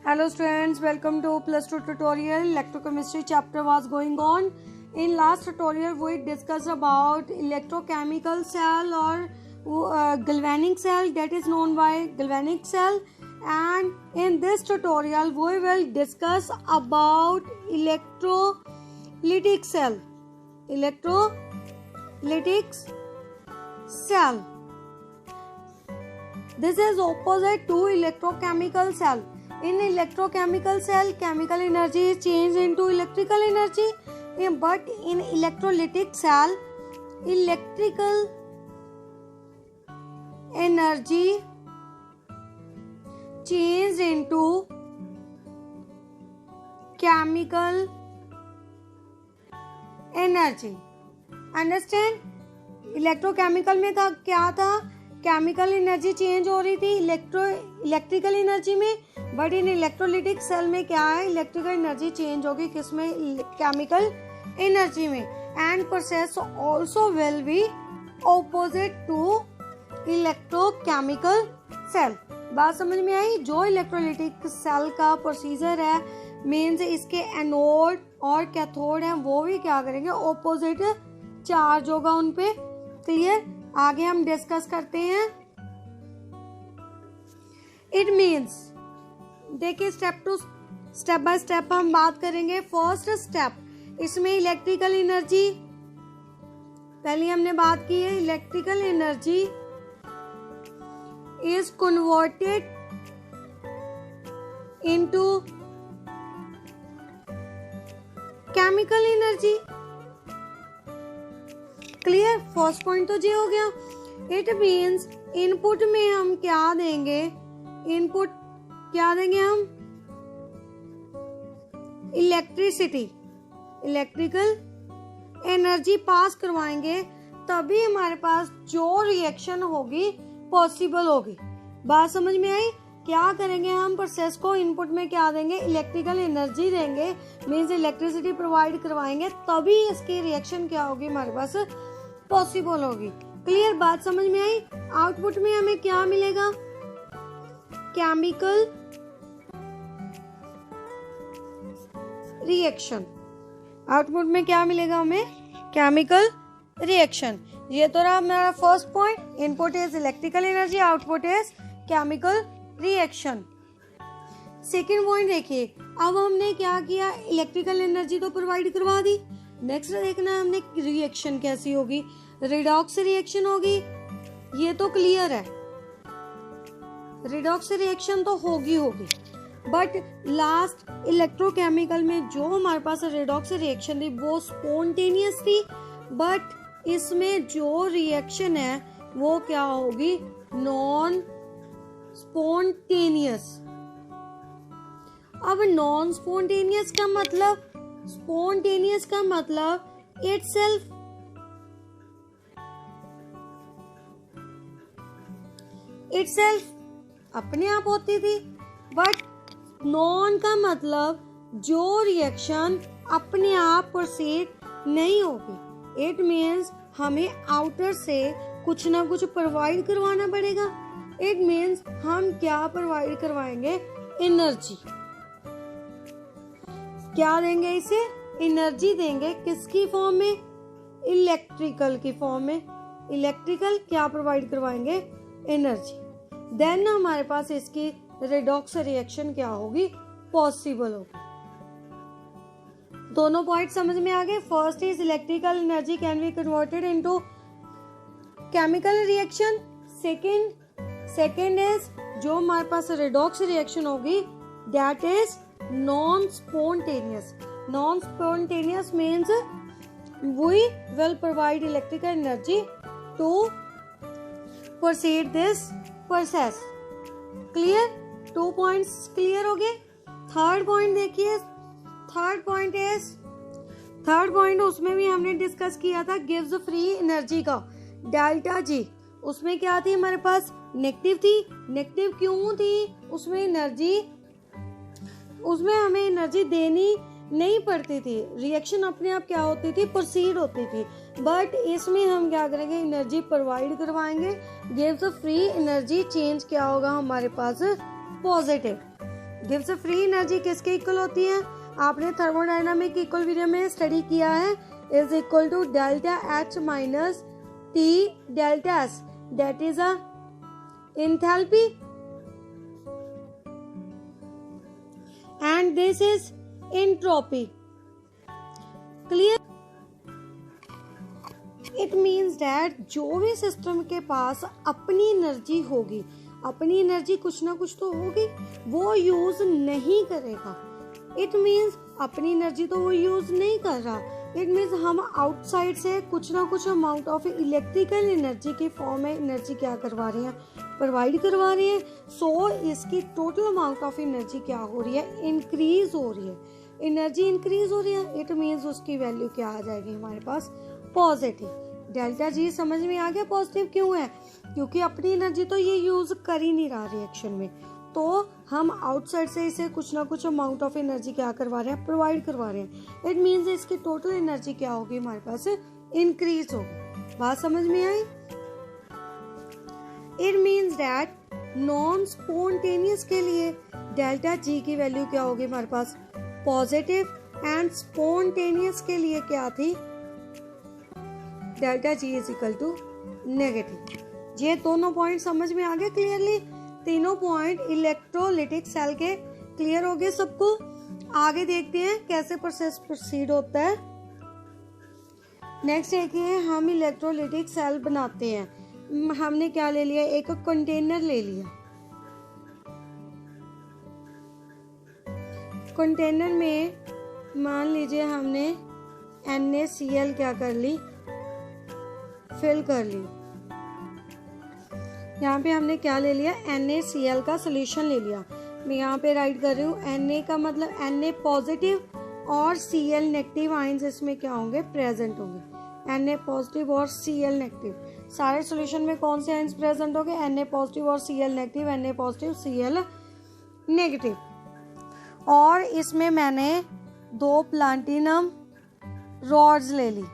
Hello students, welcome to plus 2 tutorial. Electrochemistry chapter was going on. In last tutorial we discussed about electrochemical cell or galvanic cell, that is known by galvanic cell, and in this tutorial we will discuss about electrolytic cell. This is opposite to electrochemical cell. In electrochemical cell, chemical energy is changed into electrical energy, but in electrolytic cell, electrical energy changed into chemical energy. Understand? Electrochemical में था क्या था, chemical energy change हो रही थी electrical energy में, but in electrolytic cell में क्या है, इलेक्ट्रिकल एनर्जी चेंज होगी किसमें, केमिकल एनर्जी में. And process also will be opposite to electrochemical cell. बात समझ में आई? जो इलेक्ट्रोलिटिक सेल का प्रोसीजर है, मीन्स इसके एनोड और कैथोड है, वो भी क्या करेंगे, ऑपोजिट चार्ज होगा उन पे. क्लियर? आगे हम डिस्कस करते हैं. इट मीन्स, देखिए स्टेप बाय स्टेप हम बात करेंगे. फर्स्ट स्टेप, इसमें इलेक्ट्रिकल एनर्जी पहले हमने बात की है. Electrical energy is converted into chemical energy. Clear? First point तो ये हो गया. इट मीन्स इनपुट में हम क्या देंगे, इनपुट क्या देंगे हम, इलेक्ट्रिसिटी, इलेक्ट्रिकल एनर्जी पास करवाएंगे, तभी हमारे पास जो रिएक्शन होगी पॉसिबल होगी. बात समझ में आई? क्या करेंगे हम, प्रोसेस को इनपुट में क्या देंगे, इलेक्ट्रिकल एनर्जी देंगे, मीन्स इलेक्ट्रिसिटी प्रोवाइड करवाएंगे, तभी इसकी रिएक्शन क्या होगी, हमारे पास पॉसिबल होगी. क्लियर? बात समझ में आई? आउटपुट में हमें क्या मिलेगा, केमिकल रिएक्शन. आउटपुट में क्या मिलेगा हमें, केमिकल रिएक्शन. ये तो रहा हमारा first point. Input is electrical energy, output is chemical reaction. Second point देखिए, अब हमने क्या किया, इलेक्ट्रिकल एनर्जी तो प्रोवाइड करवा दी. नेक्स्ट देखना है हमने रिएक्शन कैसी होगी, रिडॉक्स रिएक्शन होगी. ये तो क्लियर है, रिडॉक्स रिएक्शन तो होगी, बट लास्ट इलेक्ट्रोकेमिकल में जो हमारे पास रिडॉक्स रिएक्शन थी वो स्पॉन्टेनियस थी, बट इसमें जो रिएक्शन है वो क्या होगी, नॉन स्पॉन्टेनियस. अब नॉन स्पॉन्टेनियस का मतलब, स्पॉन्टेनियस का मतलब इटसेल्फ, अपने आप होती थी, बट नॉन का मतलब जो रिएक्शन अपने आप प्रोसीड नहीं होगी. इट मीन्स हमें आउटर से कुछ ना कुछ प्रोवाइड करवाना पड़ेगा. इट मीन्स हम क्या प्रोवाइड करवाएंगे, एनर्जी. क्या देंगे इसे, एनर्जी देंगे. किसकी फॉर्म में, इलेक्ट्रिकल की फॉर्म में. इलेक्ट्रिकल क्या प्रोवाइड करवाएंगे, एनर्जी. देन हमारे पास इसकी रिडॉक्स रिएक्शन क्या होगी, पॉसिबल होगी. दोनों पॉइंट समझ में आ गए. First is electrical energy can be converted into chemical reaction. Second is जो हमारे पास रिडॉक्स रिएक्शन होगी, that is non spontaneous. Non spontaneous means we will provide electrical energy to proceed this process. Clear? 2 points clear हो गए. Third point देखिए, third point उसमें भी हमने discuss किया था, गिव्स फ्री एनर्जी का, डेल्टा जी. उसमें क्या थी, हमारे पास नेगेटिव थी. नेगेटिव क्यों थी, उसमें हमें एनर्जी देनी नहीं पड़ती थी, रिएक्शन अपने आप क्या होती थी, प्रोसीड होती थी. बट इसमें हम क्या करेंगे, एनर्जी प्रोवाइड करवाएंगे. गिव्स फ्री एनर्जी, चेंज क्या होगा हमारे पास, पॉजिटिव. गिव्स फ्री एनर्जी किसके इक्वल होती है? आपने थर्मोडायनामिक इक्विलिब्रियम में स्टडी किया है, is equal to delta H minus T delta S, that is a enthalpy and this is entropy. Clear? It means that जो भी सिस्टम के पास अपनी एनर्जी होगी, अपनी एनर्जी कुछ ना कुछ तो होगी, वो यूज नहीं करेगा. इट मीन्स अपनी एनर्जी तो वो यूज नहीं कर रहा. इट मीन्स हम आउटसाइड से कुछ ना कुछ अमाउंट ऑफ इलेक्ट्रिकल एनर्जी की फॉर्म में एनर्जी क्या करवा रहे हैं, प्रोवाइड करवा रहे हैं. सो इसकी टोटल अमाउंट ऑफ एनर्जी क्या हो रही है, इंक्रीज हो रही है. एनर्जी इंक्रीज हो रही है, इट मीन्स उसकी वैल्यू क्या आ जाएगी हमारे पास, पॉजिटिव. डेल्टा जी समझ में आ गया पॉजिटिव क्यों है? क्योंकि अपनी एनर्जी तो ये यूज कर ही नहीं रहा रिएक्शन में, तो हम आउटसाइड से इसे कुछ ना कुछ अमाउंट ऑफ एनर्जी क्या करवा रहे हैं, प्रोवाइड करवा रहे हैं. इट मीन्स इसकी टोटल एनर्जी क्या होगी हमारे पास, इंक्रीज होगी. बात समझ में आई? It means that non spontaneous के लिए डेल्टा जी की वैल्यू क्या होगी हमारे पास, पॉजिटिव. एंड स्पॉन्टेनियस के लिए क्या थी, delta G is equal to negative. ये दोनों पॉइंट समझ में आ गए क्लियरली? तीनों पॉइंट इलेक्ट्रोलिटिक सेल के क्लियर हो गए सबको? आगे देखते हैं कैसे प्रोसेस प्रोसीड होता है. नेक्स्ट देखिए, हम इलेक्ट्रोलिटिक सेल बनाते हैं. हमने क्या ले लिया, एक कंटेनर ले लिया. कंटेनर में मान लीजिए हमने NaCl क्या कर ली, फिल कर ली. यहाँ पे हमने क्या ले लिया, NaCl का सोल्यूशन ले लिया. मैं यहाँ पे राइट कर रही हूँ, Na का मतलब Na पॉजिटिव और Cl नेगेटिव आयंस इसमें क्या होंगे, प्रेजेंट होंगे. Na पॉजिटिव और Cl नेगेटिव. सारे सोल्यूशन में कौन से आयंस प्रेजेंट होंगे, Na पॉजिटिव और Cl negative, Na positive Cl negative. और इसमें मैंने 2 प्लाटिनम रॉड्स ले ली.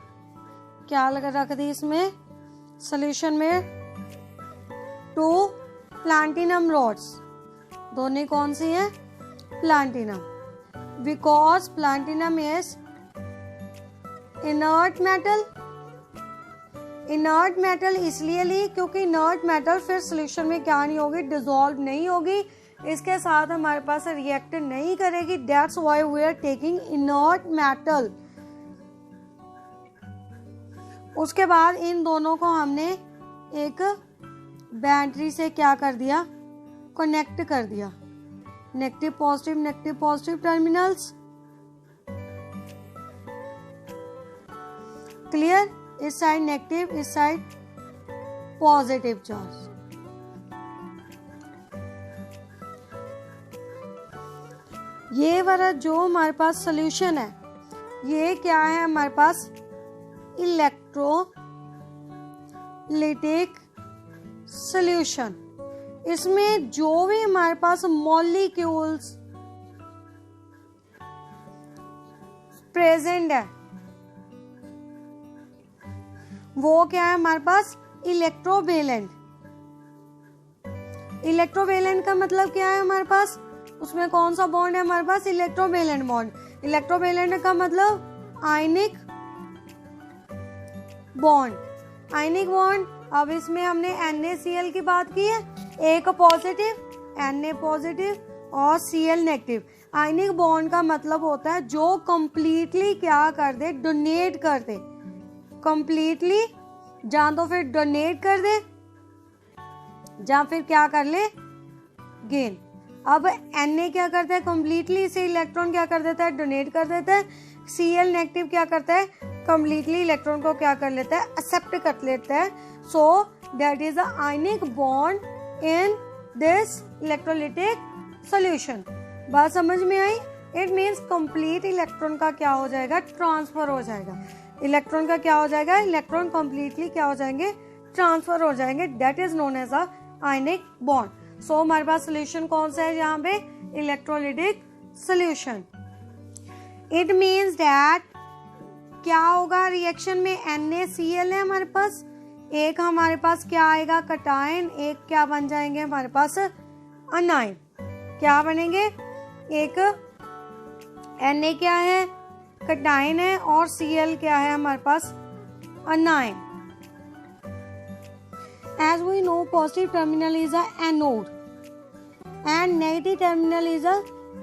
क्या लगा रख दी इसमें सोल्यूशन में, 2 प्लाटिनम रॉड्स. दोनों कौन सी है, platinum. Because platinum is inert metal. Inert metal इसलिए ली क्योंकि इनर्ट मेटल फिर सोल्यूशन में क्या नहीं होगी, डिसॉल्व नहीं होगी, इसके साथ हमारे पास रिएक्ट नहीं करेगी. That's why we are taking inert metal. उसके बाद इन दोनों को हमने एक बैटरी से क्या कर दिया, कनेक्ट कर दिया. Negative positive terminals. क्लियर? इस साइड नेगेटिव, इस साइड पॉजिटिव चार्ज. ये वाला जो हमारे पास सोल्यूशन है, ये क्या है हमारे पास, इलेक्ट्रोलिटिक सोल्यूशन. इसमें जो भी हमारे पास मॉलिक्यूल्स प्रेजेंट है वो क्या है हमारे पास, इलेक्ट्रोवेलेंट. इलेक्ट्रोवेलेंट का मतलब क्या है हमारे पास, उसमें कौन सा बॉन्ड है हमारे पास, इलेक्ट्रोवेलेंट बॉन्ड. इलेक्ट्रोवेलेंट का मतलब आयनिक बॉन्ड. Ionic bond. अब इसमें हमने NaCl की बात की है, एक पॉजिटिव, Na पॉजिटिव और Cl नेगेटिव. आयनिक बॉन्ड का मतलब होता है जो कंप्लीटली क्या कर दे, डोनेट कर दे. कंप्लीटली या तो फिर डोनेट कर दे या फिर क्या कर ले, गेन. अब Na क्या करता है, कंप्लीटली इसे इलेक्ट्रॉन क्या कर देता है, डोनेट कर देता है. Cl नेगेटिव क्या करता है, कंप्लीटली इलेक्ट्रॉन को क्या कर लेता है, एक्सेप्ट कर लेता है. So that is the ionic bond in this electrolytic solution. बात समझ में आई? इट मीन्स कंप्लीट इलेक्ट्रॉन का क्या हो जाएगा, ट्रांसफर हो जाएगा. इलेक्ट्रॉन का क्या हो जाएगा, इलेक्ट्रॉन कंप्लीटली क्या हो जाएंगे, ट्रांसफर हो जाएंगे. That is known as a ionic bond. So हमारे पास सोल्यूशन कौन सा है यहाँ पे, electrolytic solution. It means that क्या होगा रिएक्शन में, NaCl है हमारे पास, एक हमारे पास क्या आएगा, कटायन, एक क्या बन जाएंगे हमारे पास, अनायन. क्या बनेंगे, एक Na क्या है, कैटायन है, और Cl क्या है हमारे पास, अनायन। As we know, positive terminal is a anode and negative terminal is a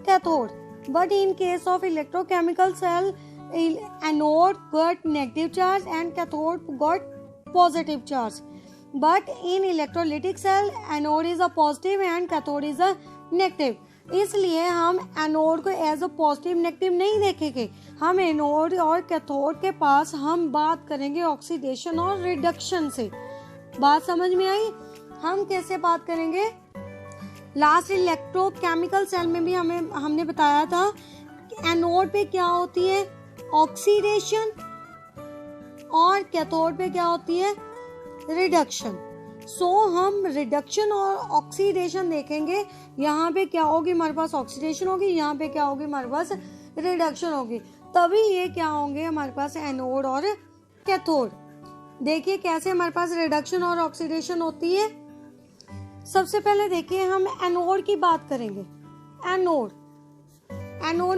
cathode. But in case of electrochemical cell, anode got negative charge and cathode got positive charge. But in electrolytic cell, anode is a positive and cathode is a negative. इसलिए हम anode को as a positive negative नहीं देखेंगे, हम anode और cathode के पास हम बात करेंगे ऑक्सीडेशन और रिडक्शन से। बात समझ में आई? हम कैसे बात करेंगे? लास्ट इलेक्ट्रोकेमिकल सेल में भी हमने बताया था कि एनोड पे क्या होती है, ऑक्सीडेशन, और कैथोड पे क्या होती है, रिडक्शन। हम रिडक्शन और ऑक्सीडेशन देखेंगे। यहाँ पे क्या होगी, हमारे पास ऑक्सीडेशन होगी, यहाँ पे क्या होगी, हमारे पास रिडक्शन होगी। तभी ये क्या होंगे, हमारे पास एनोड और कैथोड। देखिए कैसे हमारे पास रिडक्शन और ऑक्सीडेशन होती है। सबसे पहले देखिए हम एनोड की बात करेंगे। Anode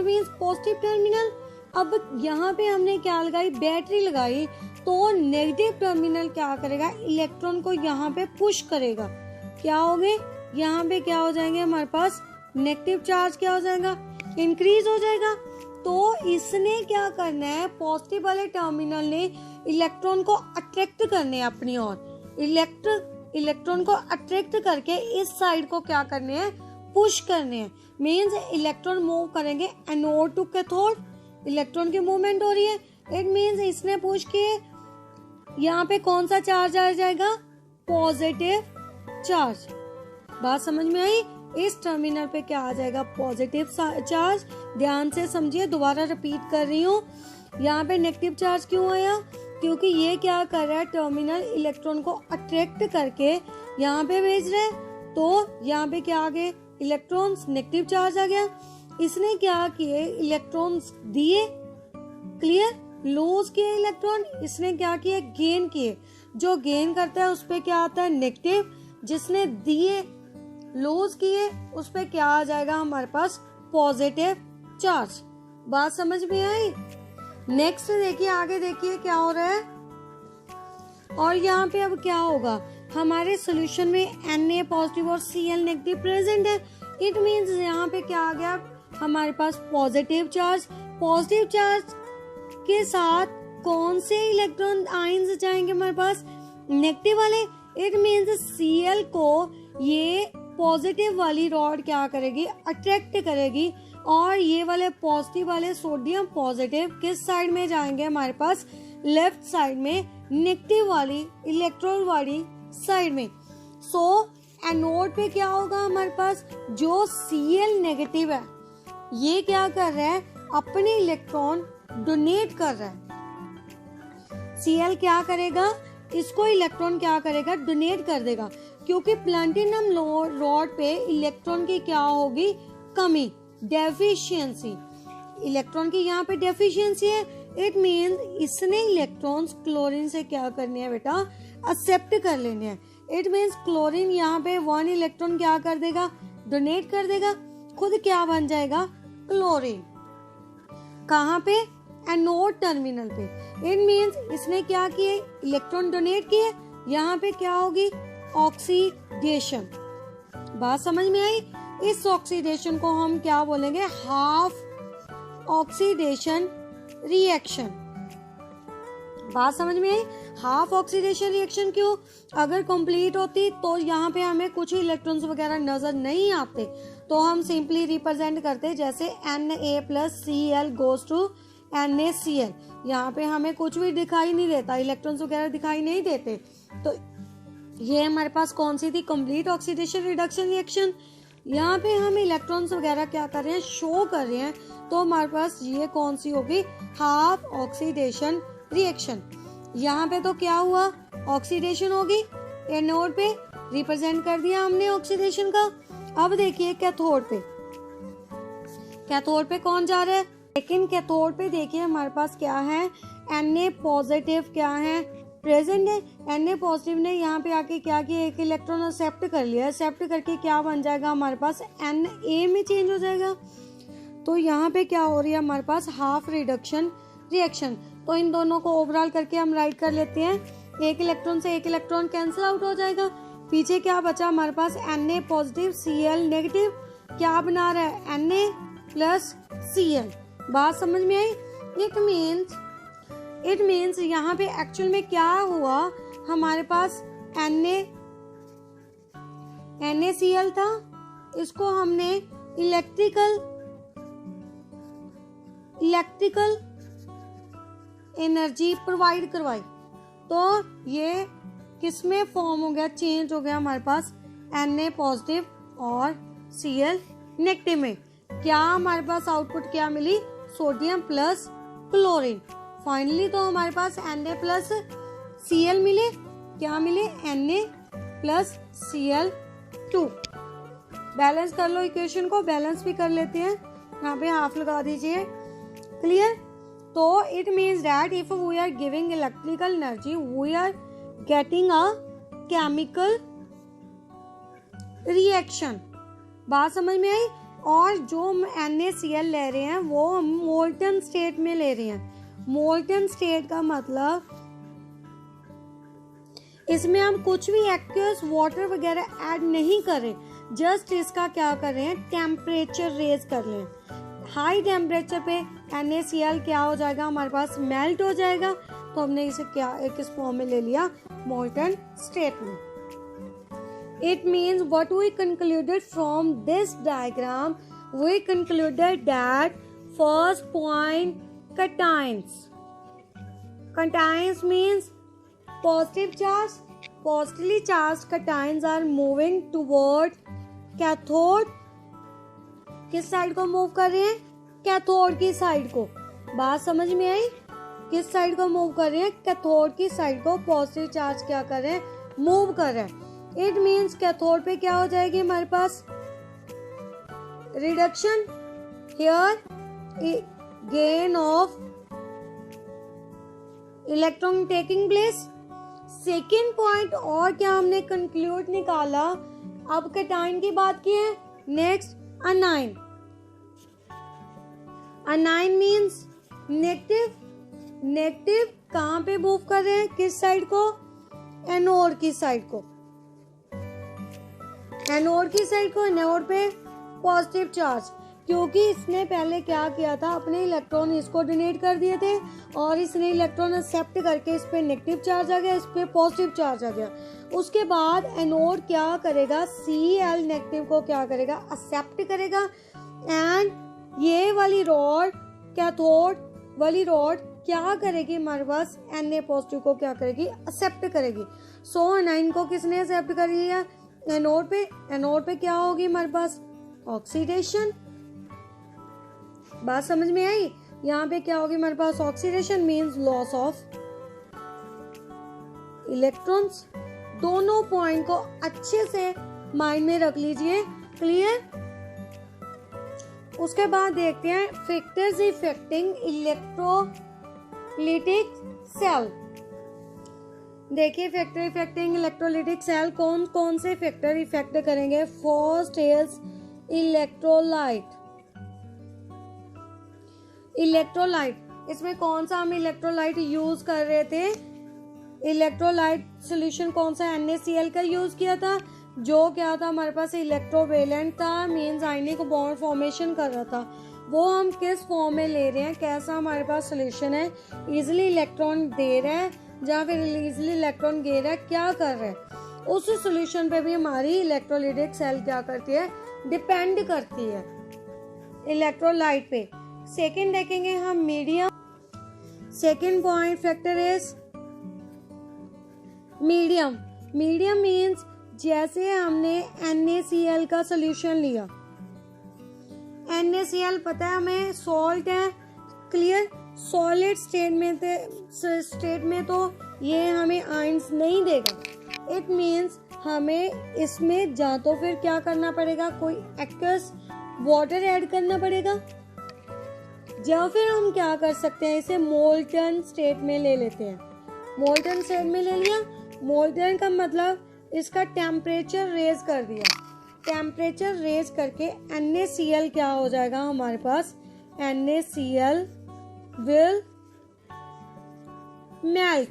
means positive terminal. अब यहाँ पे हमने क्या लगाई, बैटरी लगाई, तो नेगेटिव टर्मिनल क्या करेगा, इलेक्ट्रॉन को यहाँ पे पुश करेगा। क्या हो गए, यहाँ पे क्या हो जाएंगे, हमारे पास नेगेटिव चार्ज क्या हो जाएगा, इंक्रीज हो जाएगा। तो इसने क्या करना है, पॉजिटिव वाले टर्मिनल ने इलेक्ट्रॉन को अट्रैक्ट करने अपनी ओर, इलेक्ट्रॉन को अट्रैक्ट करके इस साइड को क्या करने हैं, पुश करने हैं। मीन्स इलेक्ट्रॉन मूव करेंगे एनोड टू कैथोड, इलेक्ट्रॉन की मूवमेंट हो रही है। इट मीन्स इसने पुश किए, यहाँ पे कौन सा चार्ज आ जाएगा, पॉजिटिव चार्ज। बात समझ में आई? इस टर्मिनल पे क्या आ जाएगा, पॉजिटिव चार्ज। ध्यान से समझिए, दोबारा रिपीट कर रही हूँ। यहाँ पे नेगेटिव चार्ज क्यों आया, क्योंकि ये क्या कर रहा है, टर्मिनल इलेक्ट्रॉन को अट्रैक्ट करके यहाँ पे भेज रहे हैं। तो यहाँ पे क्या आ गए, इलेक्ट्रॉन्स, नेगेटिव चार्ज आ गया। इसने क्या किए, इलेक्ट्रॉन्स दिए, क्लियर, लूज किए इलेक्ट्रॉन, इसने क्या किए, गेन किए। जो गेन करता है उस पे क्या आता है, नेगेटिव। जिसने दिए, लूज किए, उस पे क्या आ जाएगा, हमारे पास पॉजिटिव चार्ज। बात समझ में आई? नेक्स्ट देखिए, आगे देखिए क्या हो रहा है। और यहाँ पे अब क्या होगा, हमारे सोल्यूशन में Na पॉजिटिव और Cl नेगेटिव प्रेजेंट है। इट मीन्स यहाँ पे क्या आ गया, हमारे पास पॉजिटिव चार्ज। पॉजिटिव चार्ज के साथ कौन से इलेक्ट्रॉन आयंस जाएंगे हमारे पास, नेगेटिव वाले। इट मीन्स Cl को ये पॉजिटिव वाली रॉड क्या करेगी, अट्रैक्ट करेगी, और ये वाले पॉजिटिव वाले सोडियम पॉजिटिव किस साइड में जाएंगे, हमारे पास लेफ्ट साइड में, नेगेटिव वाली इलेक्ट्रोड वाली साइड में। एनोड पे क्या होगा, हमारे पास जो Cl नेगेटिव है ये क्या कर रहा है, अपने इलेक्ट्रॉन डोनेट कर रहा है। Cl क्या करेगा, इसको इलेक्ट्रॉन क्या करेगा, डोनेट कर देगा। क्योंकि प्लैटिनम रॉड पे इलेक्ट्रॉन की क्या होगी, कमी, डेफिशिएंसी। इलेक्ट्रॉन की यहाँ पे डेफिशिएंसी है। इट मीन्स इसने इलेक्ट्रॉन्स क्लोरीन से क्या करने हैं बेटा, एक्सेप्ट कर लेने हैं। इट मीन्स क्लोरीन यहाँ पे 1 इलेक्ट्रॉन क्या कर देगा, डोनेट कर देगा, खुद क्या बन जाएगा, क्लोरीन। कहाँ पे, एनोड टर्मिनल पे। इट मीन्स इसने क्या किए, इलेक्ट्रॉन डोनेट किए, यहाँ पे क्या होगी, ऑक्सीडेशन। बात समझ में आई? इस ऑक्सीडेशन को हम क्या बोलेंगे, हाफ ऑक्सीडेशन रिएक्शन। बात समझ में आई? हाफ ऑक्सीडेशन रिएक्शन क्यों, अगर कंप्लीट होती तो यहाँ पे हमें कुछ इलेक्ट्रॉन्स वगैरह नजर नहीं आते, तो हम सिंपली रिप्रेजेंट करते जैसे Na+Cl गोज टू NaCl। यहाँ पे हमें कुछ भी दिखाई नहीं देता, इलेक्ट्रॉन्स वगैरह दिखाई नहीं देते। तो ये हमारे पास कौन सी थी, कंप्लीट ऑक्सीडेशन रिडक्शन रिएक्शन। यहाँ पे हम इलेक्ट्रॉन्स वगैरह क्या कर रहे हैं, शो कर रहे हैं, तो हमारे पास ये कौन सी होगी, हाफ ऑक्सीडेशन रिएक्शन। यहाँ पे तो क्या हुआ, ऑक्सीडेशन होगी, एनोड पे रिप्रेजेंट कर दिया हमने ऑक्सीडेशन का। अब देखिए कैथोड पे, कैथोड पे कौन जा रहा है, लेकिन कैथोड पे देखिए हमारे पास क्या है, Na पॉजिटिव क्या है, प्रेजेंट है। Na पॉजिटिव ने यहाँ पे आके क्या किया, एक इलेक्ट्रॉन एक्सेप्ट कर लिया, एक्सेप्ट करके क्या बन जाएगा, हमारे पास Na में चेंज हो जाएगा। तो यहाँ पे क्या हो रही है हमारे पास, हाफ रिडक्शन रिएक्शन। तो इन दोनों को ओवरऑल करके हम राइट कर लेते हैं। एक इलेक्ट्रॉन से एक इलेक्ट्रॉन कैंसिल आउट हो जाएगा। पीछे क्या बचा हमारे पास, Na पॉजिटिव Cl नेगेटिव। क्या बना रहा है, Na प्लस Cl। बात समझ में आई? इट मीन्स यहाँ पे एक्चुअल में क्या हुआ, हमारे पास NaCl था, इसको हमने इलेक्ट्रिकल एनर्जी प्रोवाइड करवाई, तो ये किसमें फॉर्म हो गया, चेंज हो गया हमारे पास Na पॉजिटिव और Cl नेगेटिव में। क्या हमारे पास आउटपुट क्या मिली, सोडियम प्लस क्लोरीन। फाइनली तो हमारे पास Na प्लस Cl मिले, क्या मिले, Na प्लस Cl2। बैलेंस कर लो इक्वेशन को, बैलेंस भी कर लेते हैं, यहाँ पे हाफ लगा दीजिए। क्लियर? तो it means that if we are giving electrical energy we are getting a chemical reaction. बात समझ में आई? और जो हम NaCl ले रहे हैं वो हम मोल्टन स्टेट में ले रहे हैं। मोल्टन स्टेट का मतलब इसमें हम कुछ भी एक्वस वाटर वगैरह ऐड नहीं कर रहे, जस्ट इसका क्या कर रहे हैं, टेम्परेचर रेज कर रहे हैं। हाई टेम्परेचर पे NaCl क्या हो जाएगा, हमारे पास मेल्ट हो जाएगा। तो हमने इसे क्या किस फॉर्म में ले लिया, मोल्टन स्टेट में। It means what we concluded from this diagram, we concluded that first point, cations. Cations means positive charge. Positively charged cations are moving toward cathode. किस साइड को मूव कर रहे हैं, कैथोड की साइड को। बात समझ में आई? किस साइड को मूव कर रहे हैं, कैथोड की साइड को पॉजिटिव चार्ज क्या कर रहे हैं, मूव कर रहे हैं। इट मीन्स कैथोड पे क्या हो जाएगी हमारे पास, reduction, here gain of electron taking place. Second point और क्या हमने कंक्लूड निकाला, अब कैटाइन की बात की है। Next anion. Anion means negative कहाँ पे मूव कर रहे हैं, किस साइड को, एनोड की साइड को। एनोड की साइड को, एनोड पे पॉजिटिव चार्ज, क्योंकि इसने पहले क्या किया था, अपने इलेक्ट्रॉन इसको डोनेट कर दिए थे और इसने इलेक्ट्रॉन एक्सेप्ट करके इस पे नेगेटिव चार्ज आ गया, इस पे पॉजिटिव चार्ज आ गया। उसके बाद एनोड क्या करेगा, Cl नेगेटिव को क्या करेगा, एक्सेप्ट करेगा। एंड ये वाली रॉड, कैथोड वाली रॉड क्या करेगी, हमारे पास Na पॉजिटिव को क्या करेगी, एक्सेप्ट करेगी। सो अनाइन को किसने एक्सेप्ट कर लिया, एनोड पे। एनोड पे क्या होगी हमारे पास, ऑक्सीडेशन। बात समझ में आई? यहाँ पे क्या होगी हमारे पास, oxidation means loss of electrons. दोनों पॉइंट को अच्छे से माइंड में रख लीजिए। क्लियर? उसके बाद देखते हैं फैक्टर्स इफेक्टिंग इलेक्ट्रोलिटिक सेल। देखिए फैक्टर इफेक्टिंग इलेक्ट्रोलिटिक सेल कौन कौन से फैक्टर इफेक्ट करेंगे। First is electrolyte. इलेक्ट्रोलाइट, इसमें कौन सा हम इलेक्ट्रोलाइट यूज कर रहे थे, इलेक्ट्रोलाइट सॉल्यूशन कौन सा, NaCl का यूज किया था, जो क्या था हमारे पास इलेक्ट्रोवेलेंट था, मींस आयनिक बॉन्ड फॉर्मेशन कर रहा था। वो हम किस फॉर्म में ले रहे हैं, कैसा हमारे पास सोल्यूशन है, इजिली इलेक्ट्रॉन दे रहा है या फिर इजिली इलेक्ट्रॉन गे रहा है, क्या कर रहा है, उस सोल्यूशन पे भी हमारी इलेक्ट्रोलिटिक सेल क्या करती है, डिपेंड करती है इलेक्ट्रोलाइट पे। सेकंड देखेंगे हम medium. Second point factor is medium. Medium means जैसे हमने NaCl का सोल्यूशन लिया, NaCl पता है हमें सॉल्ट है। क्लियर? सॉलिड स्टेट में तो ये हमें आयंस नहीं देगा। इट मींस हमें इसमें या तो फिर क्या करना पड़ेगा, कोई एक्वस वाटर ऐड करना पड़ेगा, या फिर हम क्या कर सकते हैं, इसे मोल्टन स्टेट में ले लेते हैं। मोल्टन स्टेट में ले लिया, मोल्टन का मतलब इसका टेम्परेचर रेज कर दिया। टेम्परेचर रेज करके NaCl क्या हो जाएगा हमारे पास, NaCl विल मेल्ट।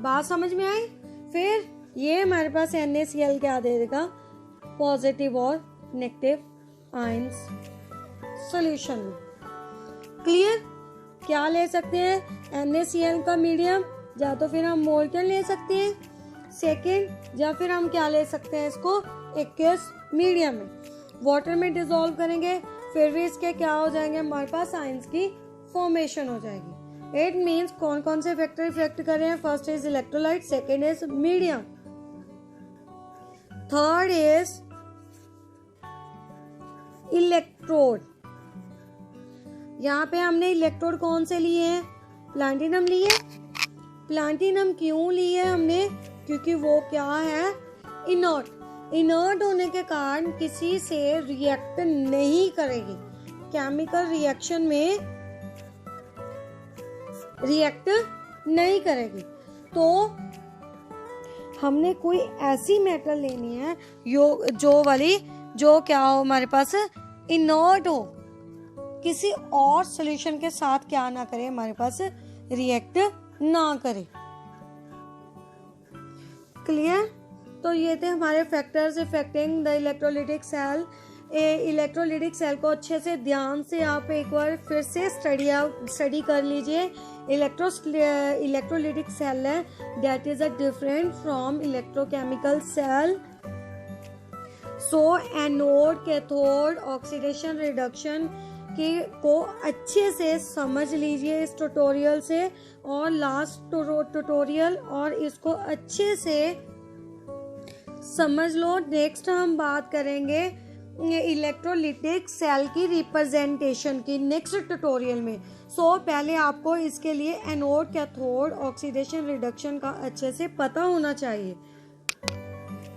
बात समझ में आई? फिर ये हमारे पास NaCl क्या दे देगा, पॉजिटिव और नेगेटिव आयंस सॉल्यूशन में। क्लियर? क्या ले सकते हैं NaCl का मीडियम, या तो फिर हम मोल्टन ले सकते हैं सेकेंड, या फिर हम क्या ले सकते हैं इसको एक्वस मीडियम में वाटर में डिसॉल्व करेंगे, फिर भी इसके क्या हो जाएंगे, हमारे पास आयंस की फॉर्मेशन हो जाएगी। इट मीन्स कौन कौन से फैक्टर इफेक्ट कर रहे हैं, first is electrolyte, second is medium, third is electrode. यहाँ पे हमने इलेक्ट्रोड कौन से लिए हैं, प्लैटिनम लिए। प्लैटिनम क्यों लिए हमने, क्योंकि वो क्या है, इनर्ट होने के कारण किसी से रिएक्ट नहीं करेगी, केमिकल रिएक्शन में रिएक्ट नहीं करेगी। तो हमने कोई ऐसी मेटल लेनी है जो क्या हो, हमारे पास इनर्ट हो, किसी और सॉल्यूशन के साथ क्या ना करे, हमारे पास रिएक्ट ना करे। क्लियर? तो ये थे हमारे factors affecting the electrolytic cell. Electrolytic cell को अच्छे से ध्यान से आप एक बार फिर से स्टडी कर लीजिए। इलेक्ट्रोलिटिक सेल है that is a different from electrochemical cell. So anode, cathode, oxidation, reduction को अच्छे से समझ लीजिए इस ट्यूटोरियल से, और लास्ट ट्यूटोरियल और इसको अच्छे से समझ लो। नेक्स्ट हम बात करेंगे इलेक्ट्रोलिटिक सेल की रिप्रेजेंटेशन की नेक्स्ट ट्यूटोरियल में। सो पहले आपको इसके लिए एनोड, कैथोड, ऑक्सीडेशन, रिडक्शन का अच्छे से पता होना चाहिए।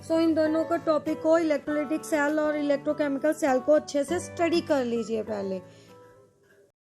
सो इन दोनों का टॉपिक को, इलेक्ट्रोलिटिक सेल और इलेक्ट्रोकेमिकल सेल को अच्छे से स्टडी कर लीजिए पहले।